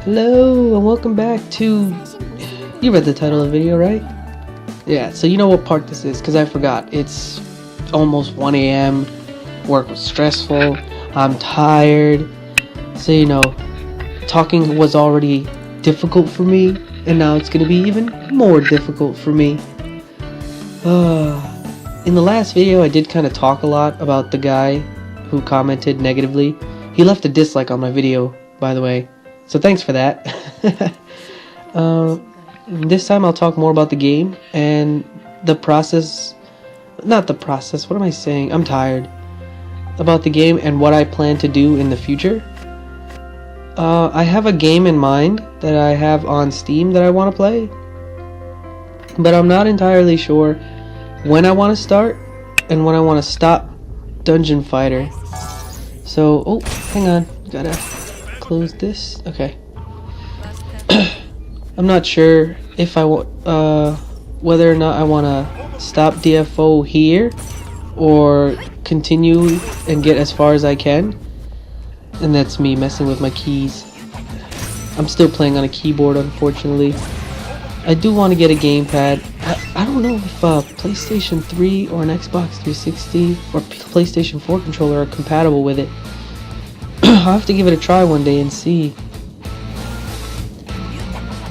Hello and welcome back to... You read the title of the video, right? Yeah, so you know what part this is, because I forgot. It's almost 1 a.m. Work was stressful. I'm tired. So, you know, talking was already difficult for me, and now it's going to be even more difficult for me. In the last video, I did kind of talk a lot about the guy who commented negatively. He left a dislike on my video, by the way. So thanks for that. This time I'll talk more about the game and the process. Not the process, what am I saying? I'm tired. About the game and what I plan to do in the future. I have a game in mind that I have on Steam that I want to play. But I'm not entirely sure when I want to start and when I want to stop Dungeon Fighter. So, oh, hang on. Gotta close this. Okay. I'm not sure if I want whether or not I want to stop DFO here or continue and get as far as I can. And that's me messing with my keys. I'm still playing on a keyboard, unfortunately. I do want to get a gamepad. I don't know if PlayStation 3 or an Xbox 360 or PlayStation 4 controller are compatible with it. I'll have to give it a try one day and see.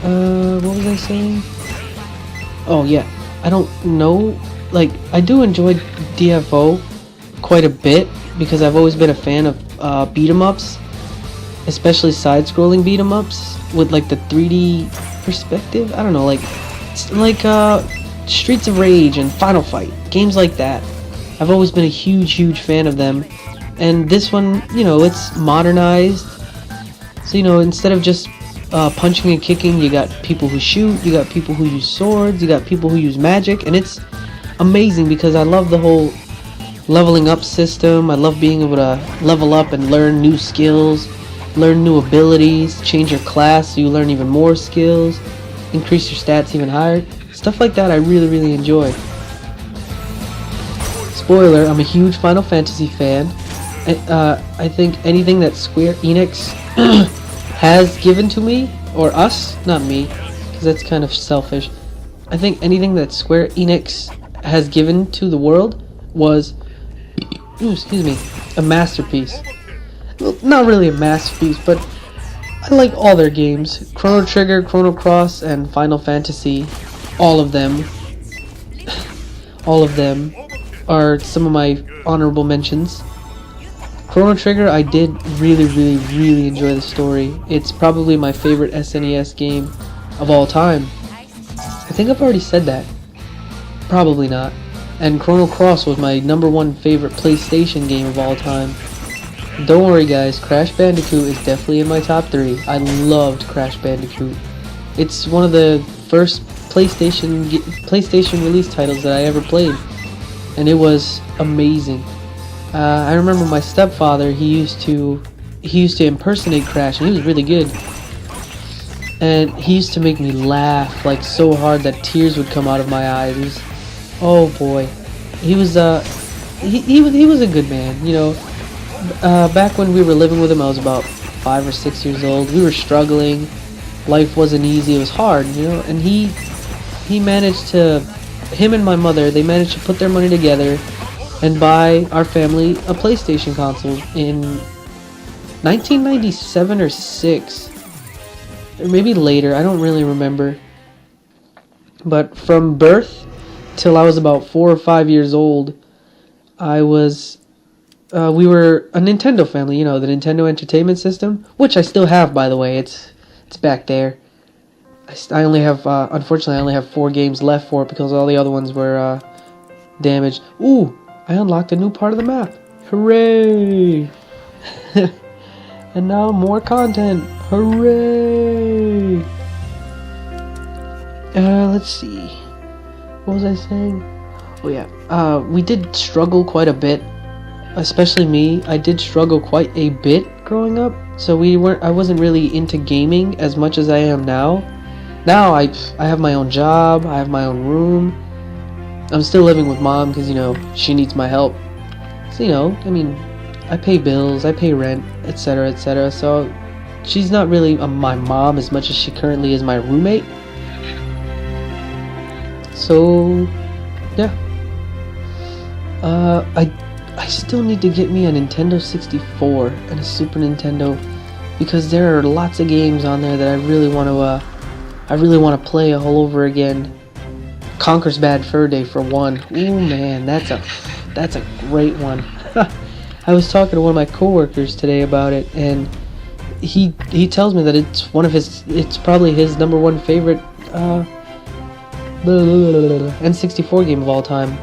What was I saying? Oh yeah, I don't know. Like, I do enjoy DFO quite a bit because I've always been a fan of beat 'em ups, especially side-scrolling beat 'em ups with like the 3D perspective. I don't know, like Streets of Rage and Final Fight, games like that. I've always been a huge fan of them. And this one, you know, it's modernized. So, you know, instead of just punching and kicking, you got people who shoot, you got people who use swords, you got people who use magic. And it's amazing because I love the whole leveling up system. I love being able to level up and learn new skills, learn new abilities, change your class so you learn even more skills, increase your stats even higher. Stuff like that I really enjoy. Spoiler, I'm a huge Final Fantasy fan. I think anything that Square Enix has given to me, or us, not me, because that's kind of selfish. I think anything that Square Enix has given to the world was, excuse me, a masterpiece. Well, not really a masterpiece, but I like all their games. Chrono Trigger, Chrono Cross, and Final Fantasy, all of them are some of my honorable mentions. Chrono Trigger, I did really enjoy the story. It's probably my favorite SNES game of all time. I think I've already said that. Probably not. And Chrono Cross was my #1 favorite PlayStation game of all time. Don't worry guys, Crash Bandicoot is definitely in my top 3. I loved Crash Bandicoot. It's one of the first PlayStation release titles that I ever played. And it was amazing. I remember my stepfather, he used to impersonate Crash, and he was really good. And he used to make me laugh like so hard that tears would come out of my eyes. Oh boy, he was he was a good man, you know. Back when we were living with him, I was about 5 or 6 years old. We were struggling. Life wasn't easy. It was hard, you know. And he managed to, him and my mother, they managed to put their money together and buy our family a PlayStation console in 1997 or 6, or maybe later, I don't really remember. But from birth till I was about 4 or 5 years old, we were a Nintendo family, you know, the Nintendo Entertainment System, which I still have, by the way. It's back there. I only have, unfortunately, I only have 4 games left for it because all the other ones were damaged. Ooh! I unlocked a new part of the map. Hooray! And now more content. Hooray! Let's see. What was I saying? Oh yeah. We did struggle quite a bit. Especially me. I did struggle quite a bit growing up. So I wasn't really into gaming as much as I am now. Now I have my own job. I have my own room. I'm still living with mom because, you know, she needs my help. So, you know, I mean, I pay bills, I pay rent, etc., etc. So she's not really my mom as much as she currently is my roommate. So yeah. I still need to get me a Nintendo 64 and a Super Nintendo, because there are lots of games on there that I really want to play all over again. Conker's Bad Fur Day for one. Ooh man, that's a great one. I was talking to one of my coworkers today about it, and he tells me that it's probably his #1 favorite N64 game of all time.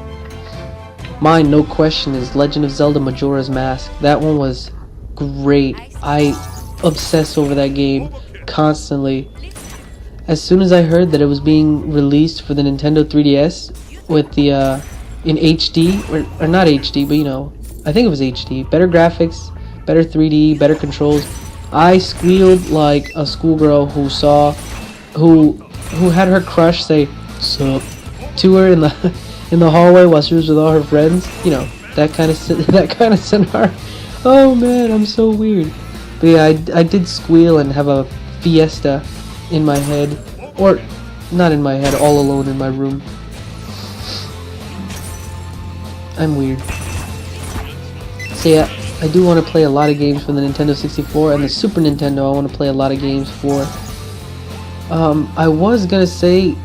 Mine, no question, is Legend of Zelda Majora's Mask. That one was great. I obsess over that game constantly. As soon as I heard that it was being released for the Nintendo 3DS with the in HD, or not HD, but you know, I think it was HD, better graphics, better 3D, better controls, I squealed like a schoolgirl who had her crush say "sup" to her in the hallway while she was with all her friends. You know, that kind of scenario. Oh man, I'm so weird. But yeah, I did squeal and have a fiesta in my head, or not in my head, all alone in my room. I'm weird. So yeah, I do want to play a lot of games for the Nintendo 64 and the Super Nintendo. I want to play a lot of games for. I was gonna say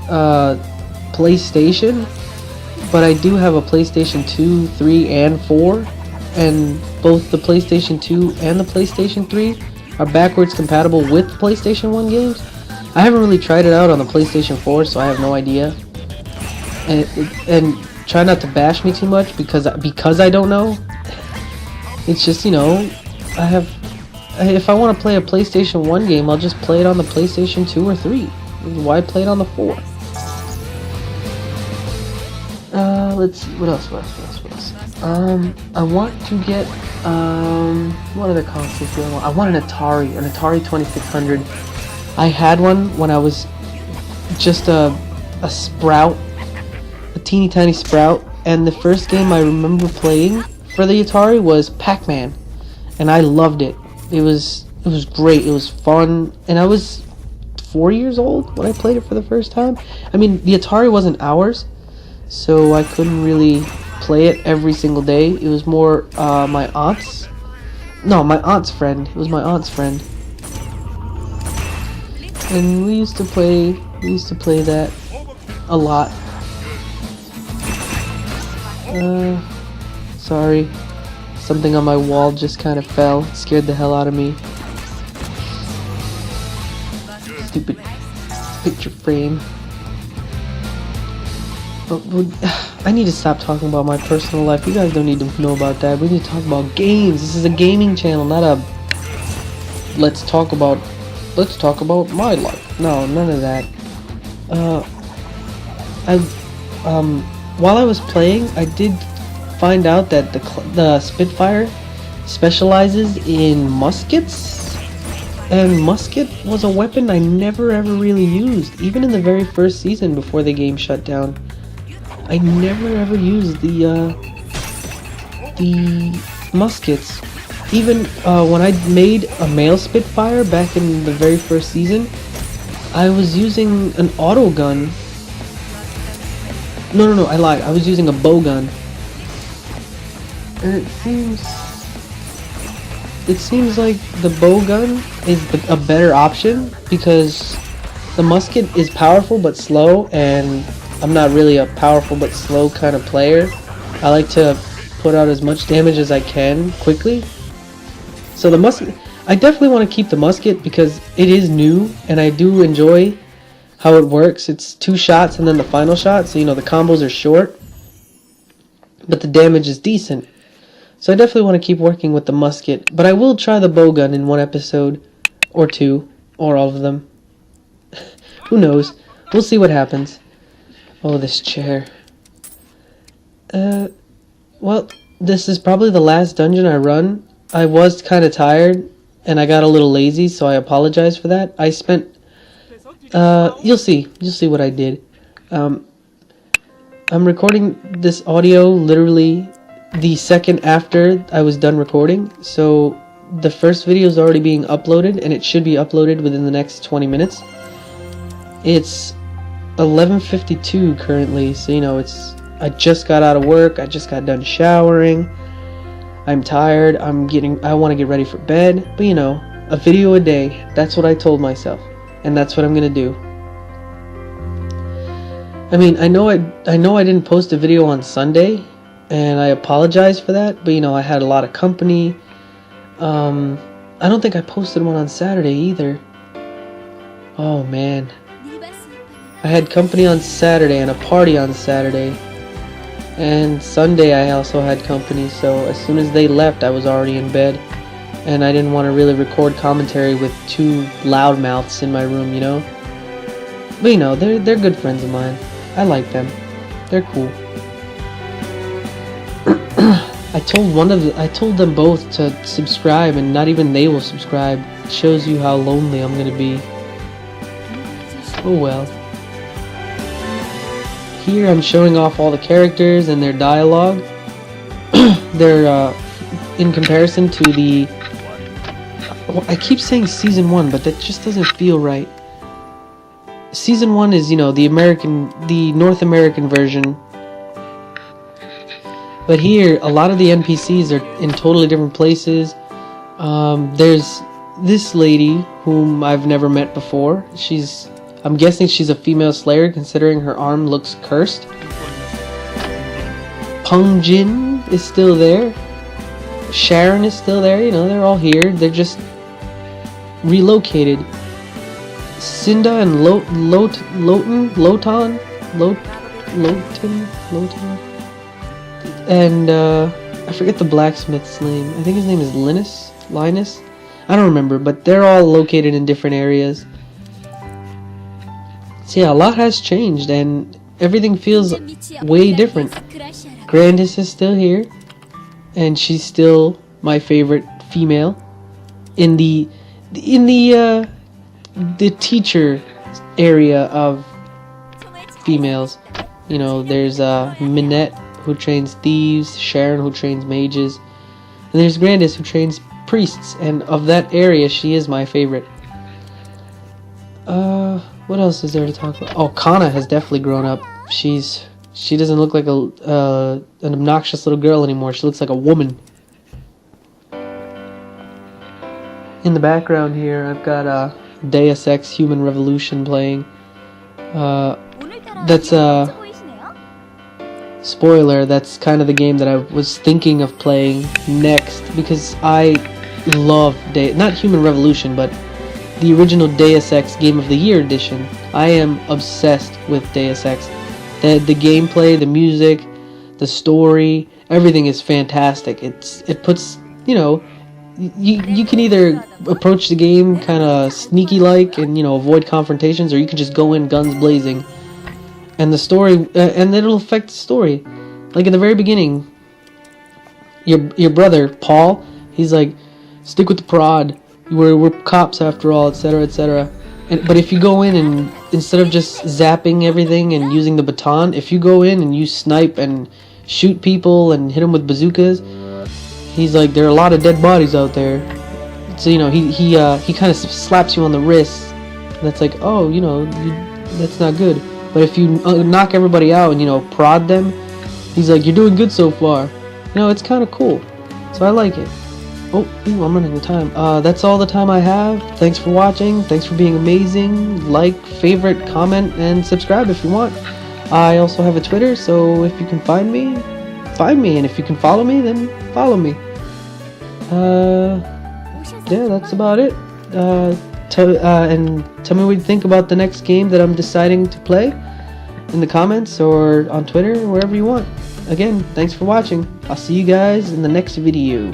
PlayStation, but I do have a PlayStation 2, 3, and 4, and both the PlayStation 2 and the PlayStation 3 are backwards compatible with PlayStation 1 games. I haven't really tried it out on the PlayStation 4, so I have no idea. And try not to bash me too much because I don't know. It's just, you know, if I want to play a PlayStation 1 game, I'll just play it on the PlayStation 2 or 3. Why play it on the 4? Let's see, what else? I want to get, what other consoles do I want? I want an Atari 2600. I had one when I was just a sprout, a teeny tiny sprout, and the first game I remember playing for the Atari was Pac-Man, and I loved it. It was great. It was fun, and I was 4 years old when I played it for the first time. I mean, the Atari wasn't ours, so I couldn't really play it every single day. It was more my aunt's. No, my aunt's friend. It was my aunt's friend, and we used to play that a lot. Sorry, something on my wall just kind of fell. It scared the hell out of me. Stupid picture frame. But I need to stop talking about my personal life. You guys don't need to know about that. We need to talk about games. This is a gaming channel, not a let's talk about my life. No, none of that. While I was playing, I did find out that the Spitfire specializes in muskets, and musket was a weapon I never ever really used, even in the very first season before the game shut down. I never ever used the muskets. Even when I made a male Spitfire back in the very first season, I was using an auto gun. No, I lied. I was using a bow gun. And it seems like the bow gun is a better option, because the musket is powerful but slow, and I'm not really a powerful but slow kind of player. I like to put out as much damage as I can quickly. So the musket, I definitely want to keep the musket because it is new and I do enjoy how it works. It's 2 shots and then the final shot, so you know the combos are short, but the damage is decent. So I definitely want to keep working with the musket, but I will try the bow gun in one episode, or 2, or all of them. Who knows? We'll see what happens. Oh, this chair. Well, this is probably the last dungeon I run. I was kind of tired, and I got a little lazy, so I apologize for that. I spent... You'll see what I did. I'm recording this audio literally the second after I was done recording, so the first video is already being uploaded, and it should be uploaded within the next 20 minutes. It's 11:52 currently, so you know, I just got out of work, I just got done showering, I'm tired, I want to get ready for bed, but you know, a video a day, that's what I told myself, and that's what I'm gonna do. I mean, I know I didn't post a video on Sunday, and I apologize for that, but you know, I had a lot of company. I don't think I posted one on Saturday either. Oh man. I had company on Saturday and a party on Saturday. And Sunday I also had company, so as soon as they left I was already in bed. And I didn't want to really record commentary with two loudmouths in my room, you know? But you know, they're good friends of mine. I like them. They're cool. I told them both to subscribe, and not even they will subscribe. It shows you how lonely I'm gonna be. Oh well. Here I'm showing off all the characters and their dialogue. They're in comparison to the... I keep saying Season 1, but that just doesn't feel right. Season 1 is, you know, the North American version. But here, a lot of the NPCs are in totally different places. There's this lady whom I've never met before. I'm guessing she's a female slayer, considering her arm looks cursed. Peng Jin is still there. Sharon is still there. You know, they're all here. They're just relocated. Cinda and Lotan, and I forget the blacksmith's name. I think his name is Linus. I don't remember, but they're all located in different areas. So yeah, a lot has changed, and everything feels way different. Grandis is still here, and she's still my favorite female in the teacher area of females. You know, there's Minette, who trains thieves, Sharon, who trains mages, and there's Grandis, who trains priests, and of that area she is my favorite. What else is there to talk about? Oh, Kana has definitely grown up. She doesn't look like an obnoxious little girl anymore. She looks like a woman. In the background here, I've got Deus Ex Human Revolution playing. That's spoiler, that's kind of the game that I was thinking of playing next, because I love not Human Revolution, but the original Deus Ex Game of the Year edition. I am obsessed with Deus Ex. The gameplay, the music, the story, everything is fantastic. It puts, you know, you can either approach the game kind of sneaky like and, you know, avoid confrontations, or you can just go in guns blazing. And the story, and it'll affect the story. Like in the very beginning, your brother Paul, he's like, stick with the prod. We're cops after all, etc., etc. But if you go in and instead of just zapping everything and using the baton, if you go in and you snipe and shoot people and hit them with bazookas, he's like, there are a lot of dead bodies out there. So you know, he kind of slaps you on the wrist. And that's like, oh, you know, that's not good. But if you knock everybody out and, you know, prod them, he's like, you're doing good so far. You know, it's kind of cool. So I like it. Oh, I'm running out of time. That's all the time I have. Thanks for watching. Thanks for being amazing. Like, favorite, comment, and subscribe if you want. I also have a Twitter, so if you can find me. And if you can follow me, then follow me. Yeah, that's about it. And tell me what you think about the next game that I'm deciding to play in the comments or on Twitter or wherever you want. Again, thanks for watching. I'll see you guys in the next video.